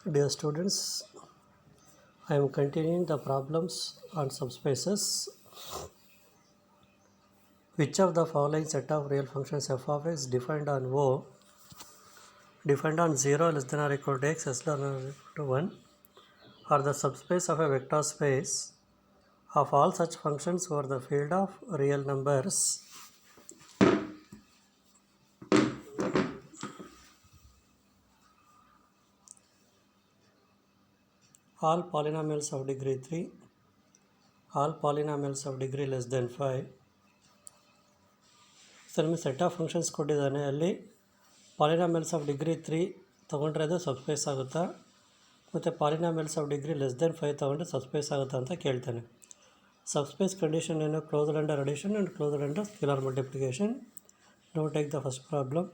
Dear students, I am continuing the problems on subspaces. Which of the following set of real functions f of x defined on O, defined on 0 less than or equal to x less than or equal to 1 are the subspace of a vector space of all such functions over the field of real numbers? All polynomials of degree 3, all polynomials of degree less than 5. So ನಿಮಗೆ set of functions ಕೊಟ್ಟಿದ್ದಾನೆ. ಅಲ್ಲಿ polynomials of degree 3 ತೊಗೊಂಡ್ರೆ ಅದು subspace ಆಗುತ್ತಾ, ಮತ್ತು polynomials of degree less than 5 ತೊಗೊಂಡ್ರೆ subspace ಆಗುತ್ತಾ ಅಂತ ಕೇಳ್ತಾನೆ. ಸಬ್ಸ್ಪೇಸ್ ಕಂಡೀಷನ್ ಏನು? Closed under addition and closed under scalar multiplication. Now take the first problem.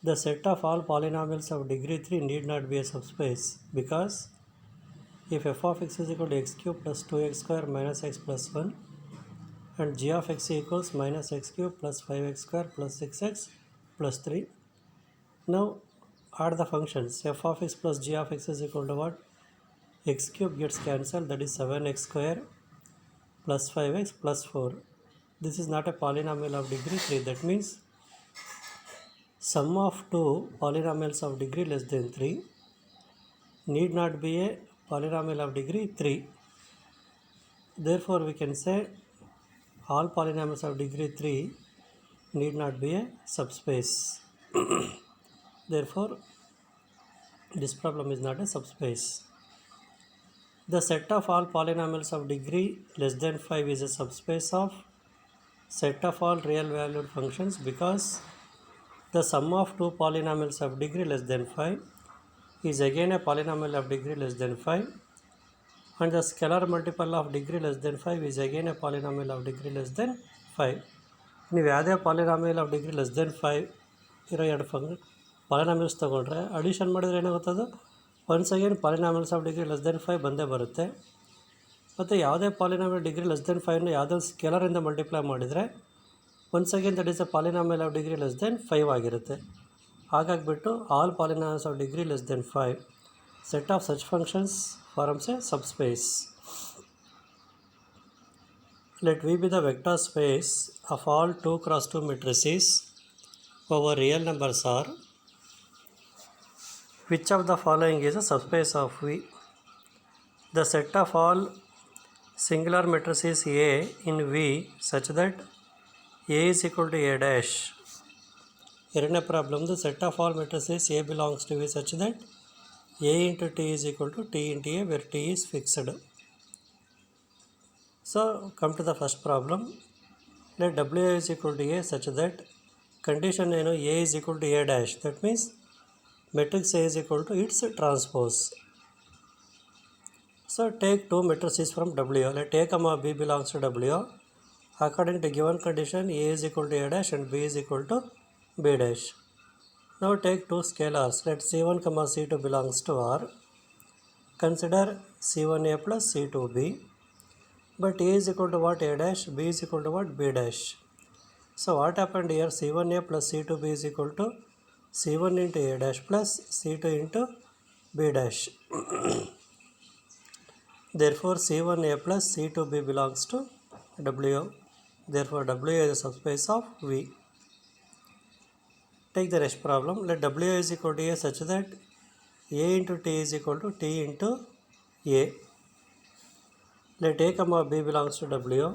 The set of all polynomials of degree 3 need not be a subspace because if f of x is equal to x cube plus 2x square minus x plus 1 and g of x equals minus x cube plus 5x square plus 6x plus 3. Now add the functions. F of x plus g of x is equal to what? X cube gets cancelled, that is 7x square plus 5x plus 4. This is not a polynomial of degree 3. That means sum of two polynomials of degree less than 3 need not be a polynomial of degree 3. Therefore we can say all polynomials of degree 3 need not be a subspace. Therefore this problem is not a subspace. The set of all polynomials of degree less than 5 is a subspace of set of all real valued functions because the sum of two polynomials of degree less than 5 is again a polynomial of degree less than 5, and the scalar multiple of degree less than 5 is again a polynomial of degree less than 5. ನೀವು ಯಾವುದೇ polynomial of degree less than 5 ಇರೋ ಎರಡು polynomials ತೊಗೊಂಡ್ರೆ addition ಮಾಡಿದರೆ ಏನಾಗುತ್ತದು once again polynomials of degree less than 5 ಬಂದೇ ಬರುತ್ತೆ. ಮತ್ತು ಯಾವುದೇ ಪಾಲಿನಾಮಿಯಲ್ ಡಿಗ್ರಿ ಲೆಸ್ ದೆನ್ 5ನ ಯಾವುದೋ ಸ್ಕೇಲರಿಂದ ಮಲ್ಟಿಪ್ಲೈ ಮಾಡಿದರೆ once again that is a polynomial of degree less than 5 ಆಗಿರುತ್ತೆ. ಹಾಗಾಗಿಬಿಟ್ಟು all polynomials of degree less than 5 set of such functions forms a subspace. Let V be the vector space of all 2 cross 2 matrices over real numbers are. Which of the following is a subspace of V? The set of all singular matrices A in V such that A is equal to A dash. ಎರಡನೇ ಪ್ರಾಬ್ಲಮ್ದು set of all matrices A belongs to V such that A into T is equal to T into A where T is fixed. So come to the first problem. Let W is equal to A such that condition A is equal to A dash. That means matrix A is equal to its transpose. So take two matrices from W. Let A comma B belongs to W. According to given condition A is equal to A dash and B is equal to B dash. Now take two scalars. Let C1 comma C2 belongs to R. Consider C1A plus C2B. But A is equal to what? A dash. B is equal to what? B dash. So what happened here? C1A plus C2B is equal to C1 into A dash plus C2 into B dash. Therefore C1A plus C2B belongs to W. Therefore W is a subspace of V. Take the next problem. Let W is equal to A such that A into T is equal to T into A. Let A comma B belongs to W.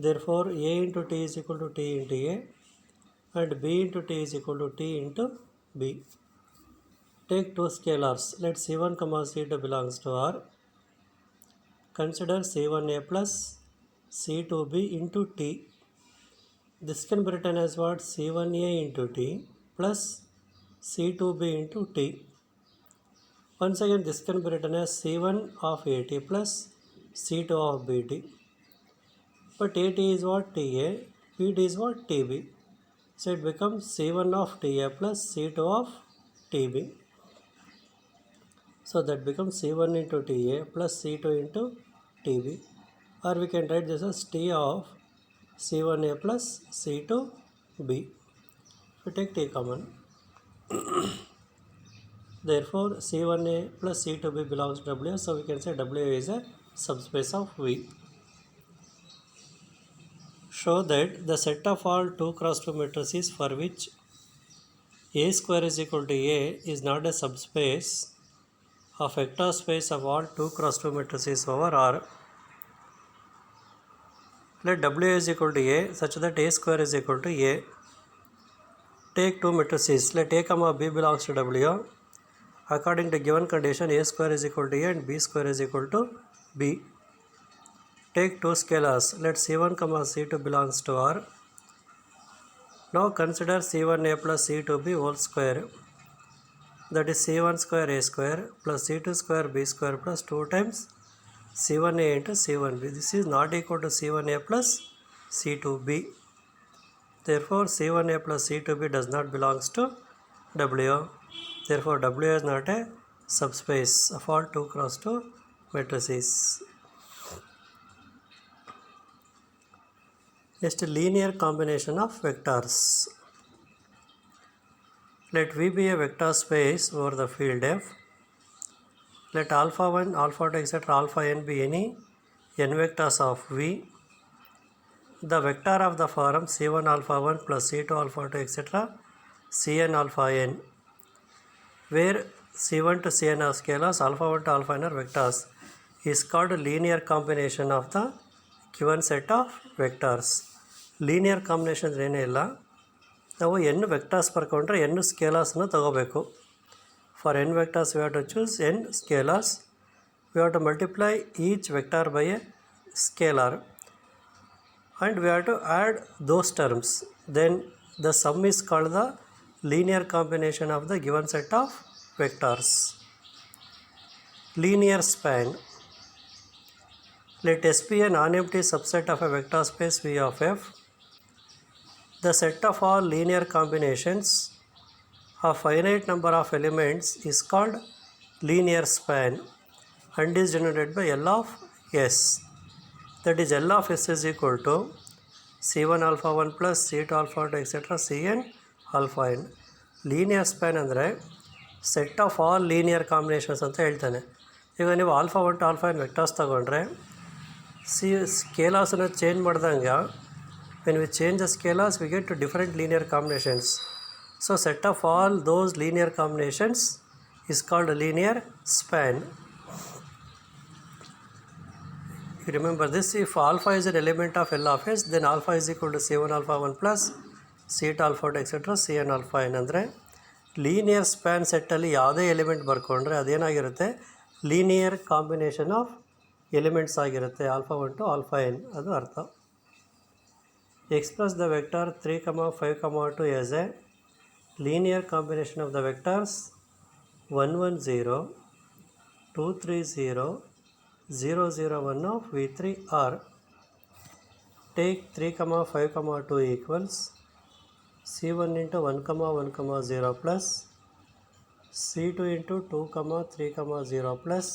Therefore A into T is equal to T into A and B into T is equal to T into B. Take two scalars. Let C1 comma C2 belongs to R. Consider C1A plus C2B into T. This can be written as what? C1A into T plus C2B into T. Once again this can be written as C1 of AT plus C2 of BT. But AT is what? TA. BT is what? TB. So it becomes C1 of TA plus C2 of TB. So that becomes C1 into TA plus C2 into TB. Or we can write this as T of C1A plus C2B. We take T common. Therefore C1a plus C2b belongs to W, so we can say W is a subspace of V. Show that the set of all 2 cross 2 matrices for which A square is equal to A is not a subspace of vector space of all 2 cross 2 matrices over R. Let W is equal to A such that A square is equal to A. Take 2 matrices. Let A comma B belongs to W. According to given condition, A square is equal to A and B square is equal to B. Take 2 scalars. Let C1 comma C2 belongs to R. Now consider C1a plus C2b whole square. That is C1 square A square plus C2 square B square plus 2 times C1a into C1b. This is not equal to C1a plus C2b. Therefore C1a plus C2b does not belongs to W. Therefore W is not a subspace of all 2 cross 2 matrices. Next, linear combination of vectors. Let V be a vector space over the field F. Let alpha 1, alpha 2, etc. alpha n be any n vectors of V. The vector of the form C1 alpha 1 plus C2 alpha 2, etc. Cn alpha n, where C1 to Cn are scalars, alpha 1 to alpha n are vectors, is called linear combination of the given set of vectors. Linear combination ಏನೇ ಇಲ್ಲ, ನಾವು n vectors ಬರ್ಕೊಂಡ್ರೆ n ಸ್ಕೇಲರ್ಸ್ನ ತಗೋಬೇಕು. For n vectors we have to choose n scalars. We have to multiply each vector by a scalar and we have to add those terms. Then the sum is called the linear combination of the given set of vectors. Linear span. Let S be a non-empty subset of a vector space V of F. The set of all linear combinations of finite number of elements is called linear span and is denoted by L of S. That is L of S is equal to C1 alpha 1 plus C2 alpha 2, etc. Cn alpha n. Linear span ಅಂದರೆ set of all linear combinations ಅಂತ ಹೇಳ್ತಾನೆ. ಈಗ ನೀವು alpha 1 to alpha n vectors ತಗೊಂಡ್ರೆ ಸ್ಕೇಲರ್ಸನ್ನು change ಮಾಡಿದಂಗೆ when we change the scalars we get to different linear combinations. So set of all those linear combinations is called a linear span. You remember this, if alpha is an element of L of S, then alpha is equal to C1 alpha 1 plus C2 alpha 2, etc. Cn alpha n. ಅಂದರೆ linear span ಸೆಟ್ಟಲ್ಲಿ ಯಾವುದೇ element ಬರ್ಕೊಂಡ್ರೆ ಅದೇನಾಗಿರುತ್ತೆ, linear combination of elements ಆಗಿರುತ್ತೆ, alpha 1 to alpha n, ಅದು ಅರ್ಥ. Express the vector 3, 5, 2 as a linear combination of the vectors 1, 1, 0, 2, 3, 0, 0, 0, 1 of V3 R. Take 3, 5, 2 equals C1 into 1, 1, 0 plus C2 into 2, 3, 0 plus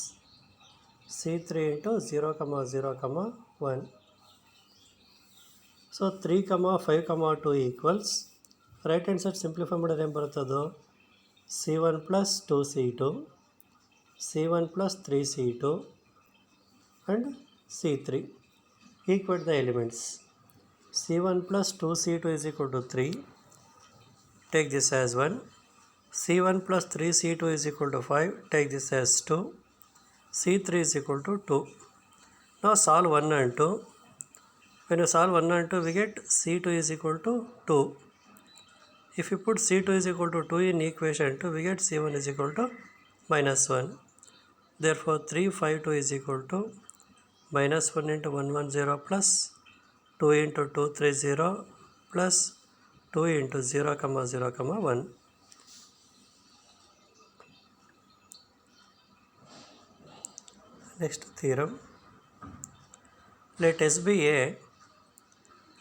C3 into 0, 0, 1. So 3, 5, 2 equals, right hand side simplify ಮಾಡಿದ್ರೆ ಏನು ಬರುತ್ತದು, C1 plus 2C2, C1 plus 3C2 and C3. Equate the elements. C1 plus 2C2 is equal to 3. Take this as 1. C1 plus 3C2 is equal to 5. Take this as 2. C3 is equal to 2. Now solve 1 and 2. When you solve 1 and 2, we get C2 is equal to 2. If you put C2 is equal to 2 in equation 2, we get C1 is equal to minus 1. Therefore 3, 5, 2 is equal to minus 1 into 1, 1, 0 plus 2 into 2, 3, 0 plus 2 into 0, 0, 1. Next theorem. Let S be a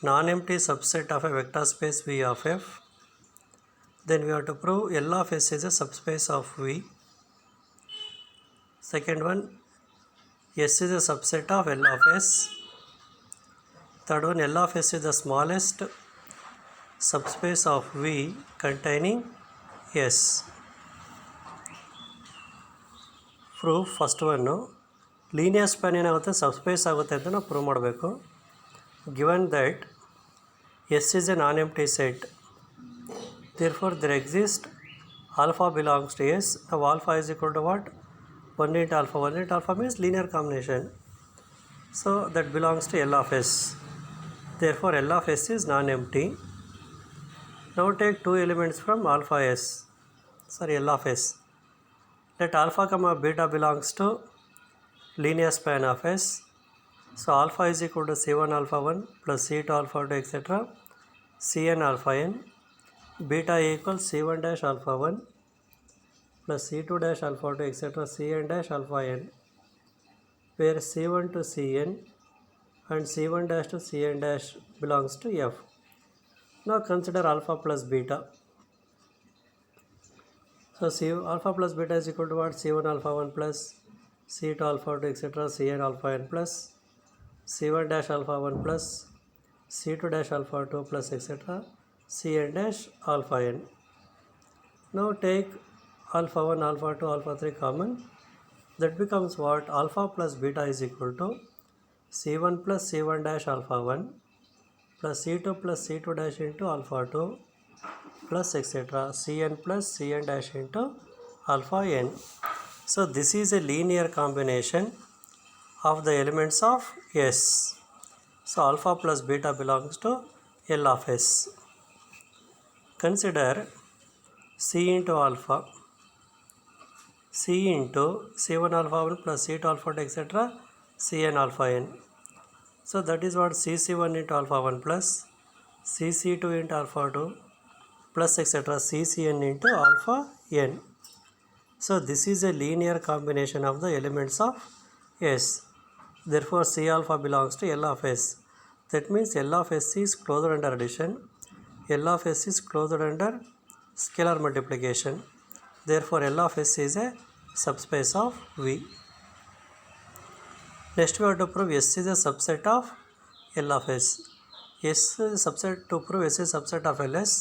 non-empty subset of a vector space V of F. Then we have to prove L of S is a subspace of V. Second one, S is a subset of L of S. Third one, L of S is the smallest subspace of V containing S. Proof first ಒನ್ನು linear span ಏನಾಗುತ್ತೆ subspace ಆಗುತ್ತೆ ಅಂತ ನಾವು prove ಮಾಡಬೇಕು. Given that S is a non empty set, therefore there exists alpha belongs to S. Now alpha is equal to what? 1 into alpha. 1 into alpha means linear combination, so that belongs to L of S. Therefore L of S is non-empty. Now take two elements from alpha S, L of S. Let alpha comma beta belongs to linear span of S. So alpha is equal to C1 alpha 1 plus C2 alpha 2 etc. Cn alpha n. Beta equals C1 dash alpha 1 plus C2 dash alpha 2 etc. Cn dash alpha n, where C1 to Cn and C1 dash to Cn dash belongs to F. Now consider alpha plus beta. So alpha plus beta is equal to what? C1 alpha 1 plus C2 alpha 2 etc. Cn alpha n plus C1 dash alpha 1 plus C2 dash alpha 2 plus etc. Cn dash alpha n. Now take alpha 1, alpha 2, alpha 3 common. That becomes what? Alpha plus beta is equal to C1 plus C1 dash alpha 1 plus C2 plus C2 dash into alpha 2 plus etc. Cn plus Cn dash into alpha n. So this is a linear combination of the elements of S. So alpha plus beta belongs to L of S. Consider C into alpha, C into C1 alpha 1 plus C2 alpha 2 etc. Cn alpha n. So that is what? Cc1 into alpha 1 plus Cc2 into alpha 2 plus etc. Ccn into alpha n. So this is a linear combination of the elements of S. Therefore C alpha belongs to L of S. That means L of S is closed under addition. L of S is closed under scalar multiplication. Therefore L of S is a subspace of V. Next we have to prove S is a subset of L of S. S is a subset. To prove S is a subset of LS,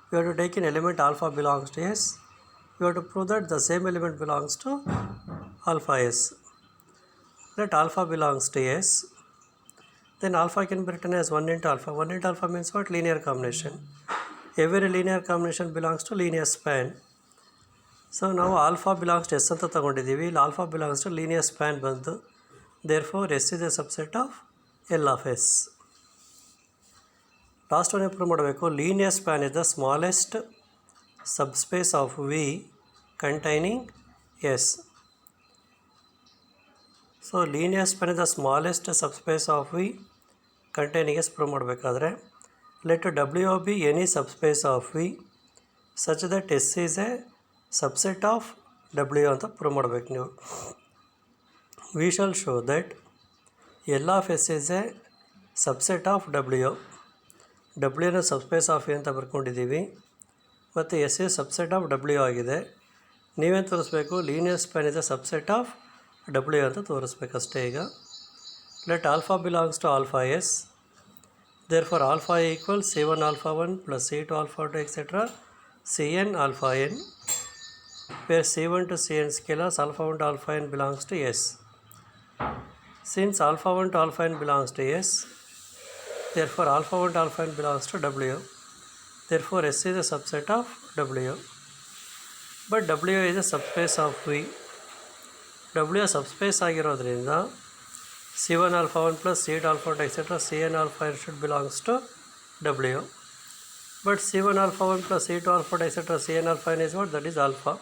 we have to take an element alpha belongs to S. We have to prove that the same element belongs to alpha S. Let alpha belongs to S. Then alpha can be written as 1 into alpha. 1 into alpha means what? Linear combination. Every linear combination belongs to linear span. So now alpha belongs to S anta tagondidivi. Alpha belongs to linear span bantu. Therefore S is a subset of L of S. Last one prove madabeku. Linear span is the smallest subspace of V containing S. So linear span is the smallest subspace of V containing S. Prove madabekadre, let W be any subspace of V such that S is a subset of W anta prove madabeku ನೀವು. We shall show that L of S is a subset of W. W ನ subspace of A ಅಂತ ಬರ್ಕೊಂಡಿದ್ದೀವಿ ಮತ್ತು S is subset of W ಆಗಿದೆ. ನೀವೇನು ತೋರಿಸ್ಬೇಕು? Linear span is a subset of W ಅಂತ ತೋರಿಸ್ಬೇಕಷ್ಟೇ. ಈಗ let alpha belongs to alpha S. Therefore alpha equals C1 alpha 1 plus C2 alpha 2 etc. Cn alpha n, where C1 to Cn scalars alpha 1 to alpha n belongs to S. Since alpha 1 to alpha n belongs to S, therefore alpha 1 to alpha n belongs to W. Therefore S is a subset of W. But W is a subspace of V. W subspace ಆಗಿರೋದ್ರಿಂದ C1 alpha 1 plus C2 alpha 2 etc. Cn alpha n should belongs to W. But C1 alpha 1 plus C2 alpha 2 etc. Cn alpha n is what? That is alpha.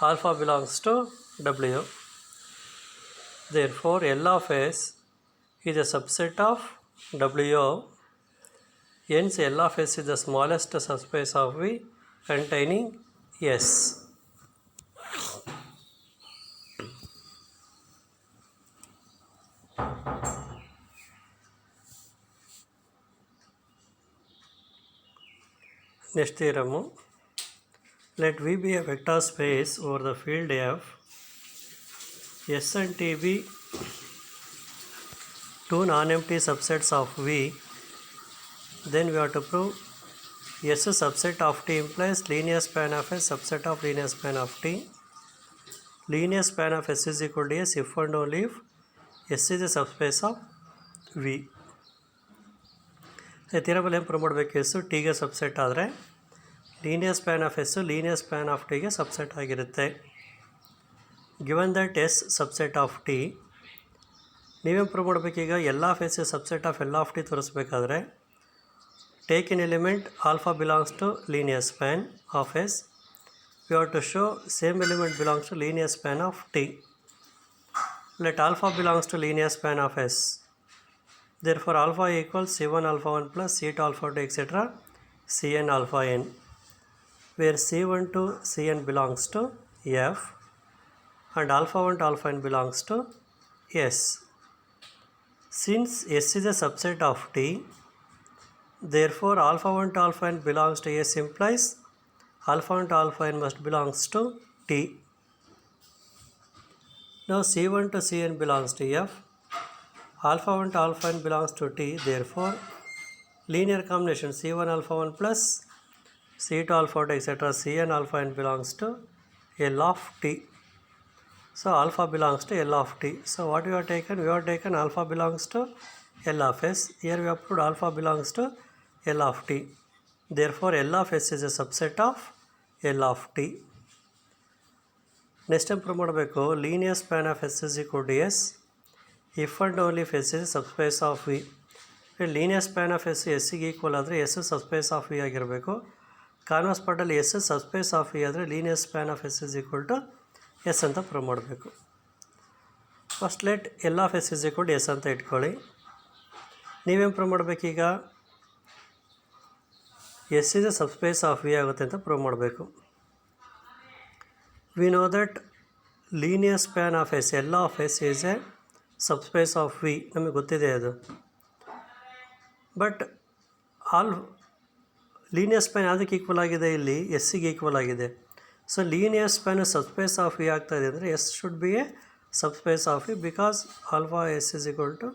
Alpha belongs to W. Therefore L of S is a subset of W. Hence L of S is the smallest subspace of V containing S. Next theorem, let V be a vector space over the field F. S and T be two non-empty subsets of V. Then we have to prove S subset of T implies linear span of S subset of linear span of T. linear span of S is equal to S if and only if S is a subspace of V. ಥಿಯರಮಲ್ಲಿ ಏನು prove ಮಾಡಬೇಕು? S ಟಿಗೆ subset ಆದರೆ linear span of S linear span of ಟಿಗೆ subset ಆಗಿರುತ್ತೆ. Given that S subset of T, ನೀವೇನು prove ಮಾಡಬೇಕೀಗ? L of S subset of L of T ತೋರಿಸ್ಬೇಕಾದ್ರೆ take in element alpha belongs to linear span of S. You have to show same element belongs to linear span of T. Let alpha belongs to linear span of S. Therefore, alpha equals C1 alpha 1 plus C2 alpha 2 etc. Cn alpha n, where C1 to Cn belongs to F and alpha 1 to alpha n belongs to S. Since S is a subset of T, therefore alpha 1 to alpha n belongs to S implies alpha 1 to alpha n must belongs to T. Now C1 to Cn belongs to F, alpha 1 to alpha n belongs to T, therefore linear combination C1 alpha 1 plus C2 alpha 2 etc. Cn alpha n belongs to L of T. So alpha belongs to L of T. So what we have taken? We have taken alpha belongs to L of S. Here we have put alpha belongs to L of T. Therefore L of S is a subset of L of T. Next time prove ಮಾಡಬೇಕು, linear span of S is equal to S if and only if S is subspace of V. Linear span of S ಎಸ್ಸಿಗೆ equal ಆದರೆ S subspace of V ಆಗಿರಬೇಕು. Converse ಪಾರ್ಟಲ್ಲಿ S subspace of V ಆದರೆ linear span of S is equal to S ಅಂತ prove ಮಾಡಬೇಕು. First let L of S is equal to S ಅಂತ ಇಟ್ಕೊಳ್ಳಿ. ನೀವೇನು ಪ್ರೂವ್ ಮಾಡಬೇಕೀಗ? S is A subspace of V ಆಗುತ್ತೆ ಅಂತ ಪ್ರೂವ್ ಮಾಡಬೇಕು. We know that linear span of S, L of S is a subspace of V. ನಮಗೆ ಗೊತ್ತಿದೆ ಅದು. ಬಟ್ ಲೀನಿಯರ್ ಸ್ಪ್ಯಾನ್ ಯಾವುದಕ್ಕೆ ಈಕ್ವಲ್ ಆಗಿದೆ? ಇಲ್ಲಿ ಎಸ್ಸಿಗೆ ಈಕ್ವಲ್ ಆಗಿದೆ. So linear span subspace of V ಆಗ್ತಾಯಿದೆ ಅಂದರೆ S should be a subspace of V because alpha S is equal to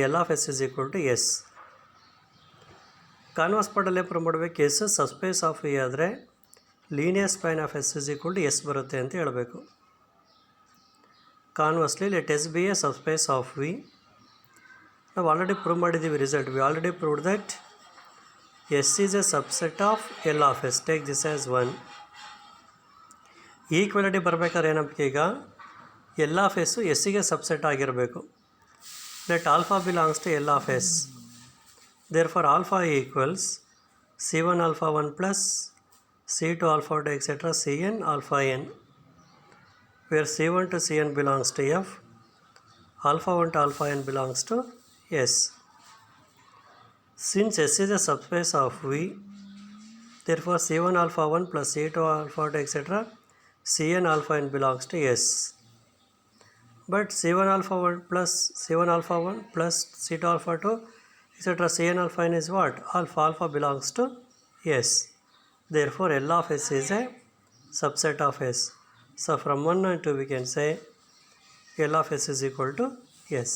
L of S is equal to S. Converse ಪಾರ್ಟಲ್ಲೇ prove ಮಾಡಬೇಕು, S subspace of V ಆದರೆ linear span of S is equal to S ಬರುತ್ತೆ ಅಂತ ಹೇಳಬೇಕು. Conversely let S be a subspace of V. ನಾವು already prove ಮಾಡಿದ್ದೀವಿ result. We already proved that S is a subset of L of S. Take this as 1. Equality ಬರಬೇಕಾದ್ರೆ ಏನಪ್ಪ ಈಗ? L of S ಎಸ್ಸಿಗೆ subset ಆಗಿರಬೇಕು. Let alpha belongs to L of S. Therefore alpha equals C1 alpha 1 plus C2 alpha 2 etc. Cn alpha n, where C1 to Cn belongs to F, alpha 1 to alpha n belongs to S. Since S is a subspace of V, therefore C1 alpha 1 plus C2 alpha 2 etc. Cn alpha n belongs to S. But C1 alpha 1 plus C2 alpha 2 etc. Cn alpha n is what? Alpha belongs to S. Therefore L of S is a subset of S. So from 1 and 2 we can say L of S is equal to S.